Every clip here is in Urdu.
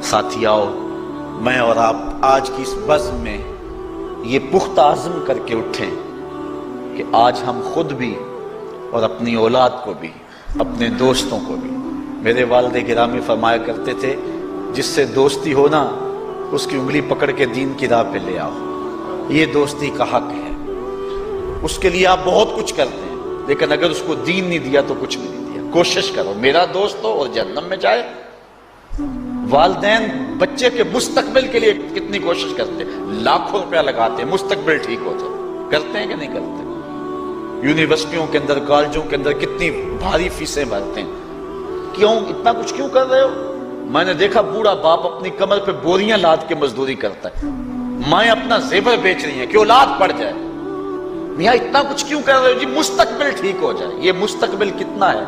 ساتھیاؤ، میں اور آپ آج کی اس بزم میں یہ پختہ عزم کر کے اٹھیں کہ آج ہم خود بھی اور اپنی اولاد کو بھی، اپنے دوستوں کو بھی، میرے والد گرامی فرمایا کرتے تھے جس سے دوستی ہو نا اس کی انگلی پکڑ کے دین کی راہ پہ لے آؤ، یہ دوستی کا حق ہے۔ اس کے لیے آپ بہت کچھ کرتے ہیں لیکن اگر اس کو دین نہیں دیا تو کچھ بھی نہیں دیا۔ کوشش کرو میرا دوست ہو اور جہنم میں جائے۔ والدین بچے کے مستقبل کے لیے کتنی کوشش کرتے ہیں، لاکھوں روپیہ لگاتے ہیں مستقبل ٹھیک ہو جائے، کرتے ہیں کہ نہیں کرتے؟ یونیورسٹیوں کے اندر، کالجوں کے اندر کتنی بھاری فیسیں بھرتے ہیں، کیوں اتنا کچھ کیوں کر رہے ہو؟ میں نے دیکھا بوڑھا باپ اپنی کمر پہ بوریاں لاد کے مزدوری کرتا ہے، مائیں اپنا زیور بیچ رہی ہیں کہ اولاد پڑ جائے۔ میاں اتنا کچھ کیوں کر رہے ہو؟ جی مستقبل ٹھیک ہو جائے۔ یہ مستقبل کتنا ہے؟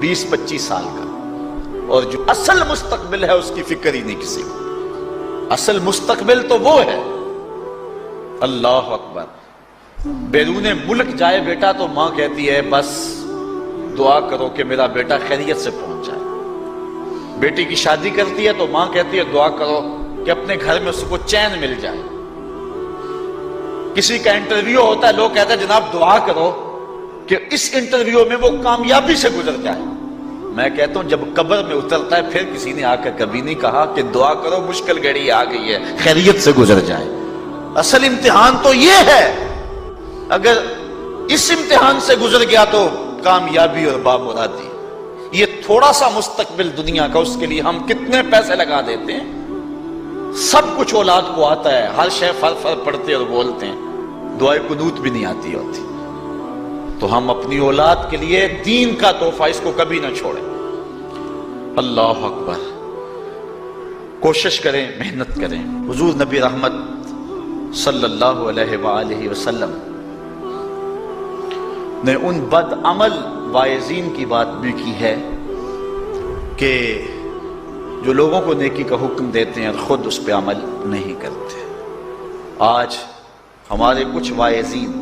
20-25 سال کا، اور جو اصل مستقبل ہے اس کی فکر ہی نہیں کسی کو۔ اصل مستقبل تو وہ ہے، اللہ اکبر، بیرون ملک جائے بیٹا تو ماں کہتی ہے بس دعا کرو کہ میرا بیٹا خیریت سے پہنچ جائے۔ بیٹی کی شادی کرتی ہے تو ماں کہتی ہے دعا کرو کہ اپنے گھر میں اس کو چین مل جائے۔ کسی کا انٹرویو ہوتا ہے، لوگ کہتے ہیں جناب دعا کرو کہ اس انٹرویو میں وہ کامیابی سے گزر جائے۔ میں کہتا ہوں جب قبر میں اترتا ہے پھر کسی نے آ کر کبھی نہیں کہا کہ دعا کرو مشکل گھڑی آ گئی ہے خیریت سے گزر جائے۔ اصل امتحان تو یہ ہے، اگر اس امتحان سے گزر گیا تو کامیابی اور بامرادی۔ یہ تھوڑا سا مستقبل دنیا کا، اس کے لیے ہم کتنے پیسے لگا دیتے ہیں۔ سب کچھ اولاد کو آتا ہے، ہر شے فر پڑھتے اور بولتے ہیں، دعائے قنوت بھی نہیں آتی ہوتی۔ تو ہم اپنی اولاد کے لیے دین کا تحفہ اس کو کبھی نہ چھوڑیں۔ اللہ اکبر، کوشش کریں، محنت کریں۔ حضور نبی رحمت صلی اللہ علیہ وآلہ وسلم نے ان بد عمل واعظین کی بات بھی کی ہے کہ جو لوگوں کو نیکی کا حکم دیتے ہیں اور خود اس پہ عمل نہیں کرتے۔ آج ہمارے کچھ واعظین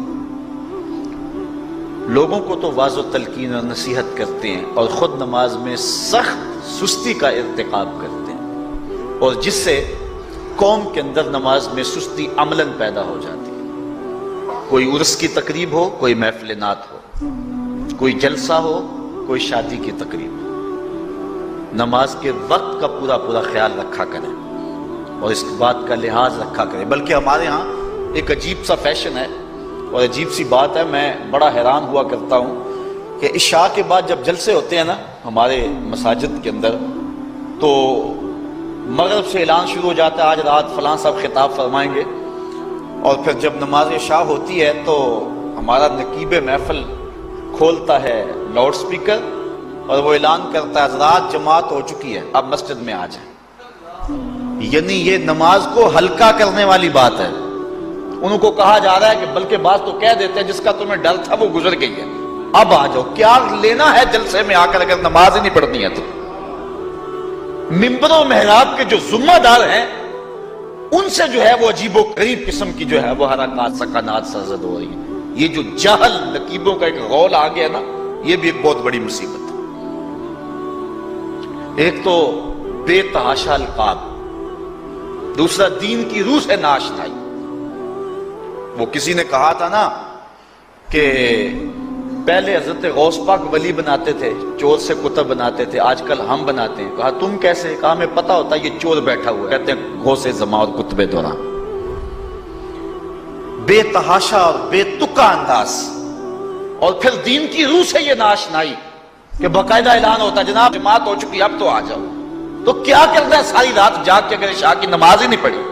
لوگوں کو تو واعظ و تلقین اور نصیحت کرتے ہیں اور خود نماز میں سخت سستی کا ارتکاب کرتے ہیں، اور جس سے قوم کے اندر نماز میں سستی عملاً پیدا ہو جاتی ہے۔ کوئی عرس کی تقریب ہو، کوئی محفل نعت ہو، کوئی جلسہ ہو، کوئی شادی کی تقریب ہو، نماز کے وقت کا پورا خیال رکھا کریں اور اس بات کا لحاظ رکھا کریں۔ بلکہ ہمارے ہاں ایک عجیب سا فیشن ہے اور عجیب سی بات ہے، میں بڑا حیران ہوا کرتا ہوں کہ عشاء کے بعد جب جلسے ہوتے ہیں نا ہمارے مساجد کے اندر، تو مغرب سے اعلان شروع ہو جاتا ہے آج رات فلاں صاحب خطاب فرمائیں گے، اور پھر جب نماز عشاء ہوتی ہے تو ہمارا نقیب محفل کھولتا ہے لاؤڈ سپیکر اور وہ اعلان کرتا ہے حضرات جماعت ہو چکی ہے، اب مسجد میں آ جائیں۔ یعنی یہ نماز کو ہلکا کرنے والی بات ہے۔ انہوں کو کہا جا رہا ہے کہ بلکہ بعض تو کہہ دیتے ہیں جس کا تمہیں ڈر تھا وہ گزر گئی ہے، اب آ جاؤ۔ کیا لینا ہے جلسے میں آ کر اگر نماز ہی نہیں پڑھنی ہے تو؟ ممبر و محراب کے جو ذمہ دار ہیں ان سے جو ہے وہ عجیب و غریب قسم کی جو ہے وہ حرکات سکنات سرزد ہو رہی ہیں۔ یہ جو جاہل نقیبوں کا ایک غول آ گیا نا، یہ بھی ایک بہت بڑی مصیبت ہے۔ ایک تو بے تحاشا القاب، دوسرا دین کی روح سے ناشنائی۔ وہ کسی نے کہا تھا نا کہ پہلے حضرت غوث پاک ولی بناتے تھے، چور سے کتب بناتے تھے، آج کل ہم بناتے ہیں۔ کہا تم کیسے؟ کہا ہمیں پتہ ہوتا ہے یہ چور بیٹھا ہوا ہے، کہتے ہیں غوث زماں اور کتب دوران۔ بے تحاشا اور بے تکا انداز، اور پھر دین کی روح سے یہ ناشنائی کہ باقاعدہ اعلان ہوتا ہے جناب جماعت ہو چکی اب تو آ جاؤ۔ تو کیا کرتا ہے ساری رات جاگ کے اگر عشاء کی نماز ہی نہیں پڑھی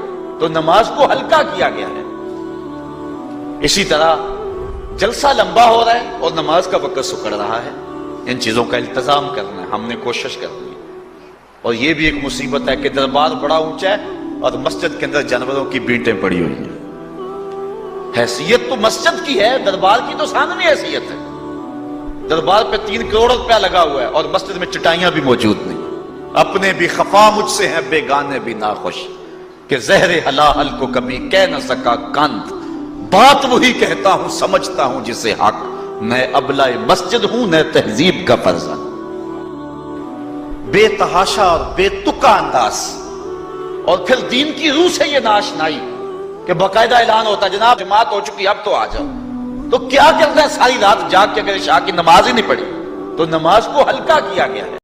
تو نماز کو ہلکا کیا گیا ہے۔ اسی طرح جلسہ لمبا ہو رہا ہے اور نماز کا وقت سکڑ رہا ہے۔ ان چیزوں کا التزام کرنا ہے، ہم نے کوشش کرنی ہے۔ اور یہ بھی ایک مصیبت ہے کہ دربار بڑا اونچا ہے اور مسجد کے اندر جانوروں کی بینٹیں پڑی ہوئی ہیں۔ حیثیت تو مسجد کی ہے، دربار کی تو ثانوی حیثیت ہے۔ دربار پہ 3 کروڑ روپیہ لگا ہوا ہے اور مسجد میں چٹائیاں بھی موجود نہیں۔ اپنے بھی خفا مجھ سے ہیں بیگانے بھی ناخوش، کہ زہر حلال کو کبھی کہہ نہ سکا کند، بات وہی کہتا ہوں سمجھتا ہوں جسے حق، نئے ابلہ مسجد ہوں نئے تہذیب کا فرزند۔ بے تحاشا اور بے تکا انداز، اور پھر دین کی روح سے یہ ناشنائی کہ باقاعدہ اعلان ہوتا ہے جناب جماعت ہو چکی اب تو آ جاؤ، تو کیا کرنا ہے ساری رات جاگ کے اگر عشاء کی نماز ہی نہیں پڑھی تو نماز کو ہلکا کیا گیا ہے۔